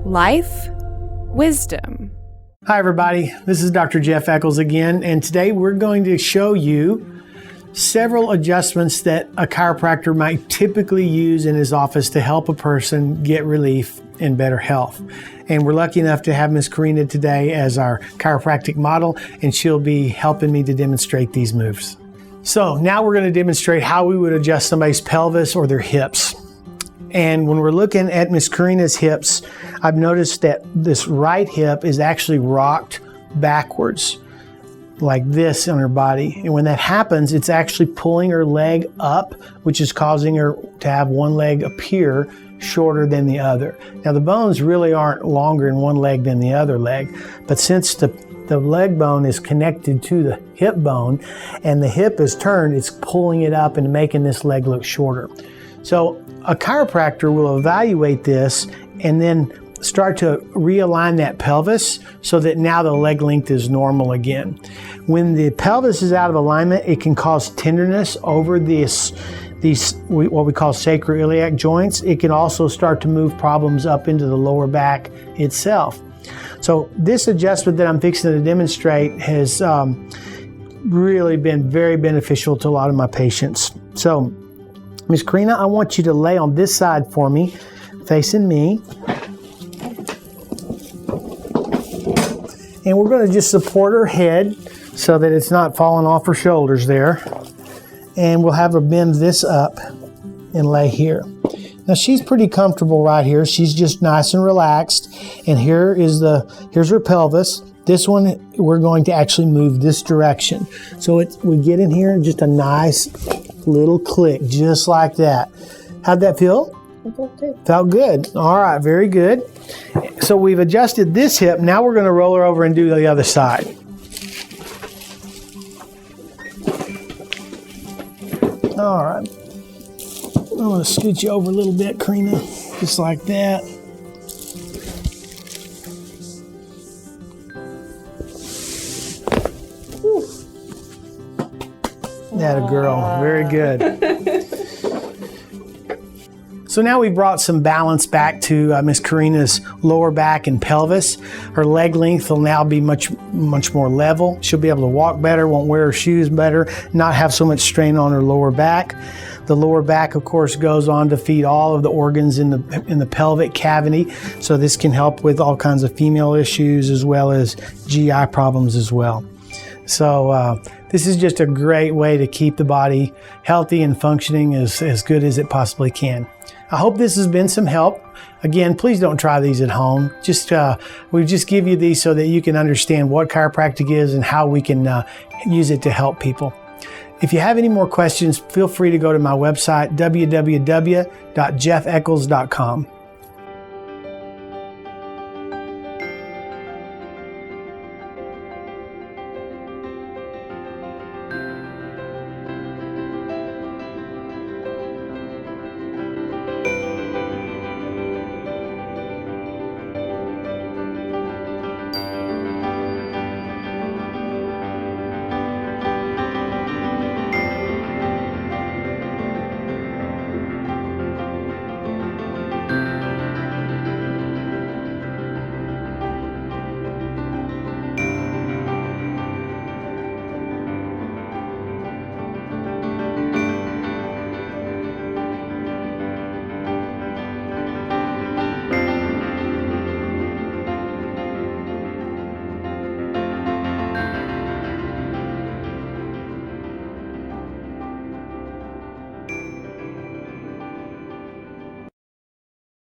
life, wisdom. Hi everybody, this is Dr. Jeff Eccles again, and today we're going to show you several adjustments that a chiropractor might typically use in his office to help a person get relief and better health. And we're lucky enough to have Miss Karina today as our chiropractic model, and she'll be helping me to demonstrate these moves. So now we're going to demonstrate how we would adjust somebody's pelvis or their hips. And when we're looking at Miss Karina's hips, I've noticed that this right hip is actually rocked backwards like this on her body. And when that happens, it's actually pulling her leg up, which is causing her to have one leg appear shorter than the other. Now the bones really aren't longer in one leg than the other leg, but since the leg bone is connected to the hip bone and the hip is turned, it's pulling it up and making this leg look shorter. So a chiropractor will evaluate this and then start to realign that pelvis so that now the leg length is normal again. When the pelvis is out of alignment, it can cause tenderness over these what we call sacroiliac joints. It can also start to move problems up into the lower back itself. So this adjustment that I'm fixing to demonstrate has really been very beneficial to a lot of my patients. So Ms. Karina, I want you to lay on this side for me, facing me. And we're going to just support her head so that it's not falling off her shoulders there. And we'll have her bend this up and lay here. Now she's pretty comfortable right here. She's just nice and relaxed. And here's her pelvis. This one, we're going to actually move this direction. So we get in here and just a nice little click, just like that. How'd that feel? It felt good. Felt good. All right, very good. So we've adjusted this hip. Now we're going to roll her over and do the other side. All right. I'm going to scoot you over a little bit, Karina, just like that. That a girl. Very good. So now we brought some balance back to Miss Karina's lower back and pelvis. Her leg length will now be much more level. She'll be able to walk better, won't wear her shoes better, not have so much strain on her lower back. The lower back, of course, goes on to feed all of the organs in the pelvic cavity. So this can help with all kinds of female issues as well as GI problems as well. So this is just a great way to keep the body healthy and functioning as good as it possibly can. I hope this has been some help. Again, please don't try these at home. We just give you these so that you can understand what chiropractic is and how we can use it to help people. If you have any more questions, feel free to go to my website, www.jeffeccles.com.